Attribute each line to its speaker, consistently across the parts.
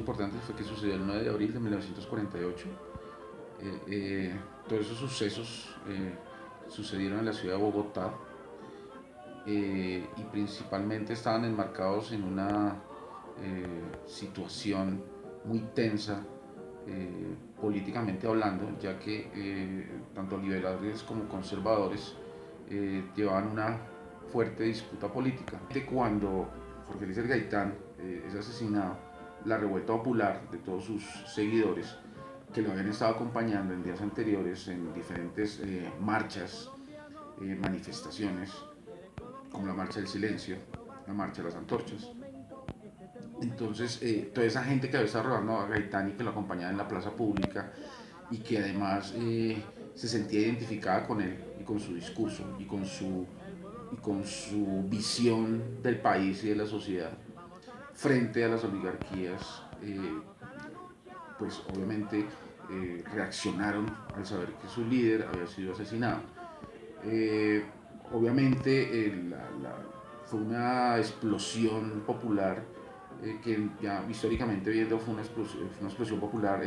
Speaker 1: importantes fue que sucedió el 9 de abril de 1948. Todos esos sucesos sucedieron en la ciudad de Bogotá y principalmente estaban enmarcados en una situación muy tensa políticamente hablando, ya que tanto liberales como conservadores llevaban una fuerte disputa política. Cuando Jorge Eliezer Gaitán es asesinado, la revuelta popular de todos sus seguidores que lo habían estado acompañando en días anteriores en diferentes marchas, manifestaciones, como la Marcha del Silencio, la Marcha de las Antorchas. Entonces, toda esa gente que había estado rodando a Gaitán y que lo acompañaba en la plaza pública y que además se sentía identificada con él y con su discurso y con su visión del país y de la sociedad frente a las oligarquías, pues obviamente reaccionaron al saber que su líder había sido asesinado. Eh, obviamente fue una explosión popular que ya históricamente viendo fue una explosión popular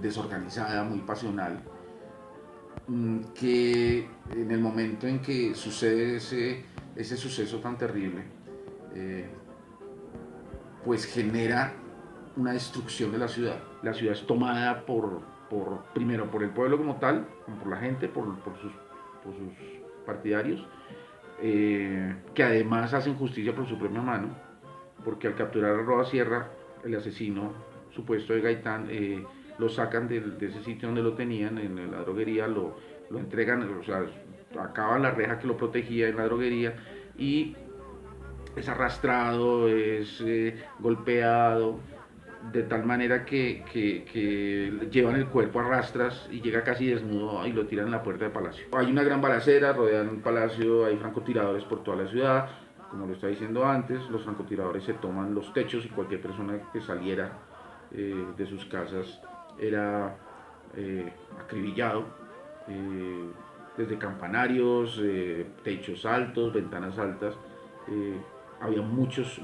Speaker 1: desorganizada, muy pasional, que en el momento en que sucede ese suceso tan terrible, eh, pues genera una destrucción de la ciudad. La ciudad es tomada primero por el pueblo como tal, como por la gente, por sus partidarios, que además hacen justicia por su propia mano, porque al capturar a Roa Sierra, el asesino supuesto de Gaitán, lo sacan de ese sitio donde lo tenían, en la droguería, lo entregan, o sea, acaban la reja que lo protegía en la droguería y es arrastrado, es golpeado, de tal manera que llevan el cuerpo a rastras y llega casi desnudo y lo tiran en la puerta del palacio. Hay una gran balacera, rodean el palacio, hay francotiradores por toda la ciudad. Como lo estaba diciendo antes, los francotiradores se toman los techos y cualquier persona que saliera de sus casas era acribillado. Desde campanarios, techos altos, ventanas altas. Había muchos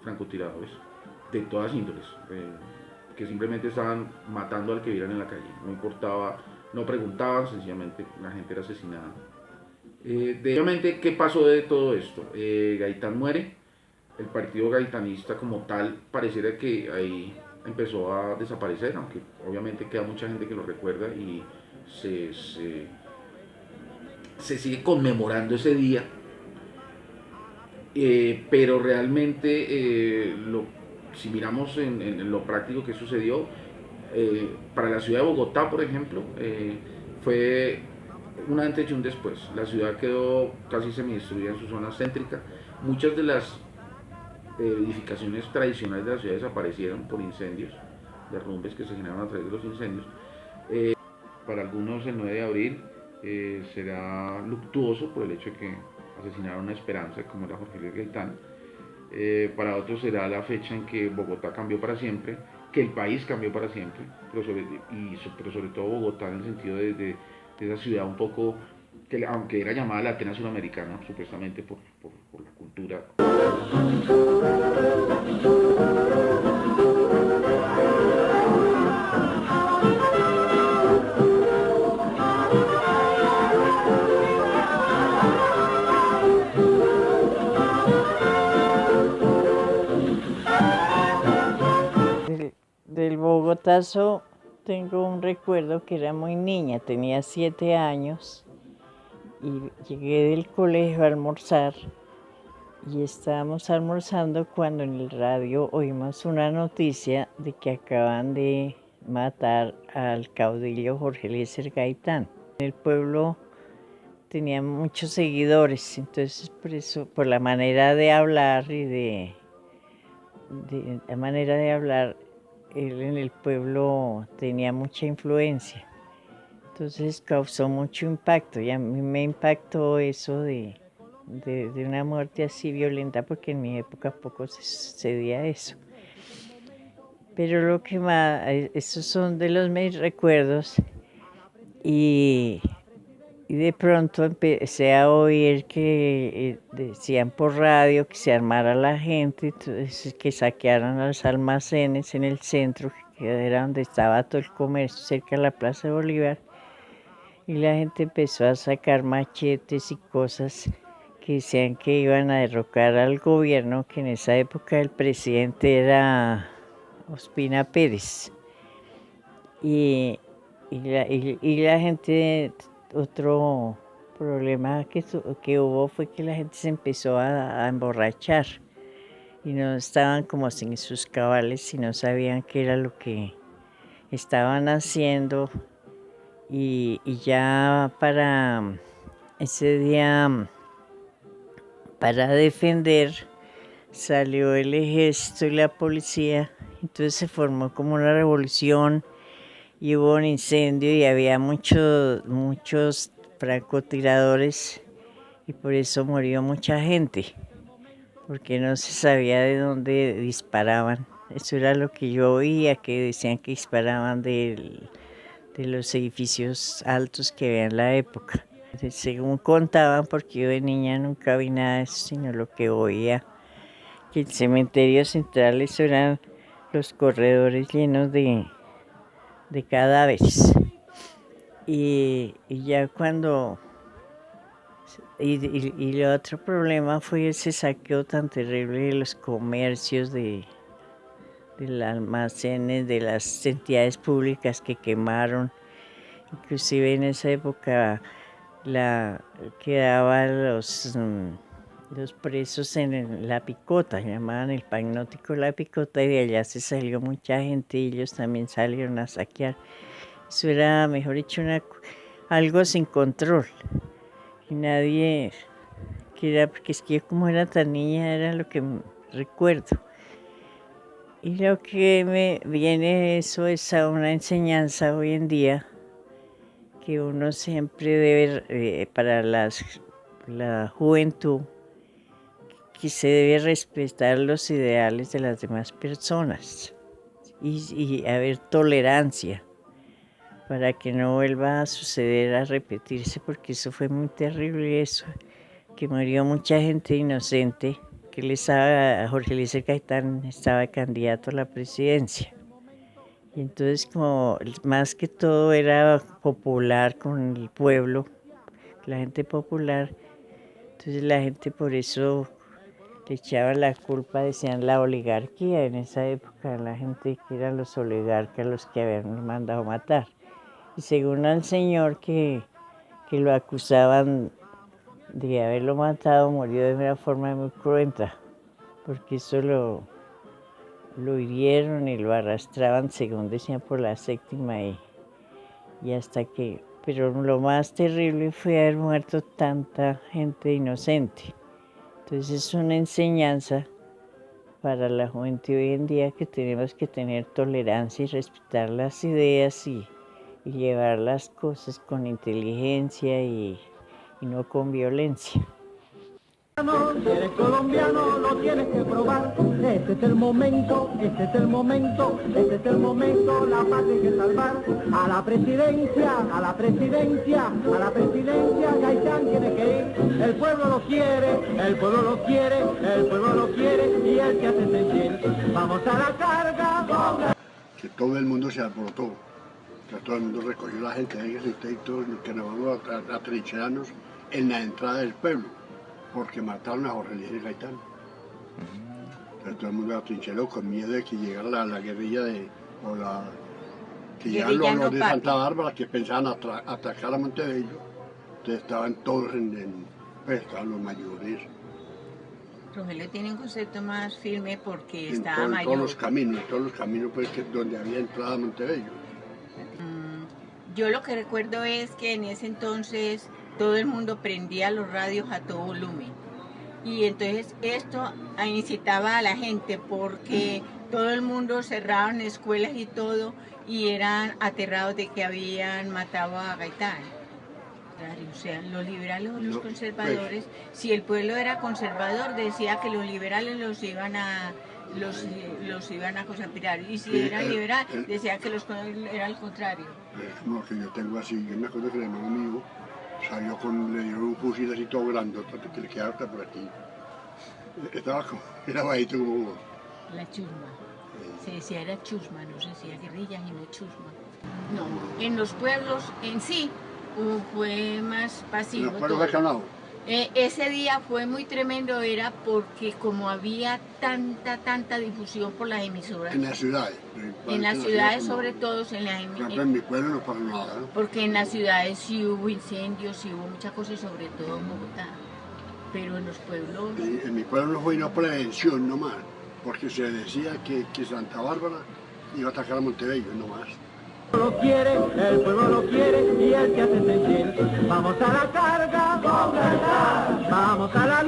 Speaker 1: francotiradores de todas índoles, que simplemente estaban matando al que vieran en la calle. No importaba, no preguntaban, sencillamente la gente era asesinada. Obviamente, ¿qué pasó de todo esto? Gaitán muere, el partido gaitanista como tal pareciera que ahí empezó a desaparecer, aunque obviamente queda mucha gente que lo recuerda y se, se, se sigue conmemorando ese día, pero realmente si miramos en lo práctico que sucedió, para la ciudad de Bogotá, por ejemplo, fue un antes y un después. La ciudad quedó casi semidestruida en su zona céntrica. Muchas de las edificaciones tradicionales de la ciudad desaparecieron por incendios, derrumbes que se generaron a través de los incendios. Para algunos el 9 de abril será luctuoso por el hecho de que asesinaron una esperanza como era Jorge Luis Gaitán. Para otros será la fecha en que Bogotá cambió para siempre, que el país cambió para siempre, pero sobre todo Bogotá en el sentido de esa ciudad un poco, que aunque era llamada la Atenas suramericana, supuestamente por la cultura.
Speaker 2: Del Bogotazo tengo un recuerdo que era muy niña, tenía 7 años y llegué del colegio a almorzar y estábamos almorzando cuando en el radio oímos una noticia de que acaban de matar al caudillo Jorge Eliezer Gaitán. El pueblo tenía muchos seguidores, entonces por eso, por la manera de hablar y de la manera de hablar, él en el pueblo tenía mucha influencia. Entonces causó mucho impacto y a mí me impactó eso de una muerte así violenta, porque en mi época poco se sucedía eso. Pero lo que más, esos son de los mis recuerdos y Y de pronto empecé a oír que decían por radio que se armara la gente, entonces que saquearan los almacenes en el centro, que era donde estaba todo el comercio, cerca de la Plaza de Bolívar. Y la gente empezó a sacar machetes y cosas que decían que iban a derrocar al gobierno, que en esa época el presidente era Ospina Pérez. Y la gente, otro problema que hubo fue que la gente se empezó a emborrachar y no estaban como sin sus cabales y no sabían qué era lo que estaban haciendo. Y ya para ese día, para defender, salió el ejército y la policía, entonces se formó como una revolución. Y hubo un incendio y había muchos francotiradores y por eso murió mucha gente, porque no se sabía de dónde disparaban. Eso era lo que yo oía, que decían que disparaban de los edificios altos que había en la época. Según contaban, porque yo de niña nunca vi nada de eso, sino lo que oía, que el cementerio central, eso eran los corredores llenos de cadáveres. Y ya cuando... Y el otro problema fue ese saqueo tan terrible de los comercios, de los almacenes, de las entidades públicas que quemaron. Inclusive en esa época quedaban los presos en La Picota, llamaban el Pagnótico La Picota, y de allá se salió mucha gente y ellos también salieron a saquear. Eso era, mejor dicho, algo sin control. Y nadie, porque es que yo como era tan niña, era lo que recuerdo. Y lo que me viene eso es a una enseñanza hoy en día, que uno siempre debe, para la juventud, que se debe respetar los ideales de las demás personas y haber tolerancia para que no vuelva a suceder, a repetirse, porque eso fue muy terrible, eso, que murió mucha gente inocente, que Jorge Eliezer Gaitán estaba candidato a la presidencia. Y entonces, como más que todo era popular con el pueblo, la gente popular, entonces la gente por eso le echaba la culpa, decían la oligarquía en esa época, la gente que eran los oligarcas los que habían mandado matar. Y según al señor que lo acusaban de haberlo matado, murió de una forma muy cruenta, porque eso lo hirieron y lo arrastraban, según decían, por la séptima y hasta que... Pero lo más terrible fue haber muerto tanta gente inocente. Entonces es una enseñanza para la juventud hoy en día que tenemos que tener tolerancia y respetar las ideas y llevar las cosas con inteligencia y no con violencia.
Speaker 3: Si eres colombiano lo tienes que probar, este es el momento, este es el momento, este es el momento, la patria hay que salvar, a la presidencia, a la presidencia, a la presidencia, Gaitán tiene que ir, el pueblo lo quiere, el pueblo lo quiere, el pueblo lo quiere y él que hace sentir, vamos a la carga.
Speaker 4: Que todo el mundo se alborotó, que todo el mundo recogió la gente ahí y todos que nos vamos a trincherarnos en la entrada del pueblo, porque mataron a Jorge Eliezer Gaitán. Entonces todo el mundo atrincheró con miedo de que llegara la guerrilla que llegaran los de Santa Bárbara que pensaban atacar a Montebello. Entonces estaban todos pues estaban los mayores.
Speaker 5: Rogelio tiene un concepto más firme porque estaba
Speaker 4: En
Speaker 5: mayor.
Speaker 4: todos los caminos pues, donde había entrada a Montebello.
Speaker 5: Yo lo que recuerdo es que en ese entonces todo el mundo prendía los radios a todo volumen. Y entonces esto incitaba a la gente porque todo el mundo cerraban escuelas y todo y eran aterrados de que habían matado a Gaitán. O sea, los liberales o los conservadores, si el pueblo era conservador decía que los liberales los iban a conspirar, y si era liberal decía que era al contrario.
Speaker 4: Es como que yo tengo así, yo me acuerdo que el hermano mío le dieron un fusil así todo grandote que le quedaba hasta por aquí. Era bajito como vos.
Speaker 5: La chusma. Se decía era chusma, no se decía guerrilla, sino chusma. No, en los pueblos en sí fue más pasivo.
Speaker 4: En los pueblos de Canao.
Speaker 5: Ese día fue muy tremendo, era porque como había tanta difusión por las emisoras.
Speaker 4: En las ciudades.
Speaker 5: En las ciudades sobre todo,
Speaker 4: en mi pueblo no pasó nada, ¿no?
Speaker 5: Porque en las ciudades sí hubo incendios, sí hubo muchas cosas, sobre todo en Bogotá. Pero en los pueblos...
Speaker 4: En mi pueblo no fue una prevención nomás, porque se decía que Santa Bárbara iba a atacar a Montevideo nomás.
Speaker 3: Lo quiere, el pueblo lo quiere y él se hace sentir. Vamos a la carga, con verdad. Vamos a la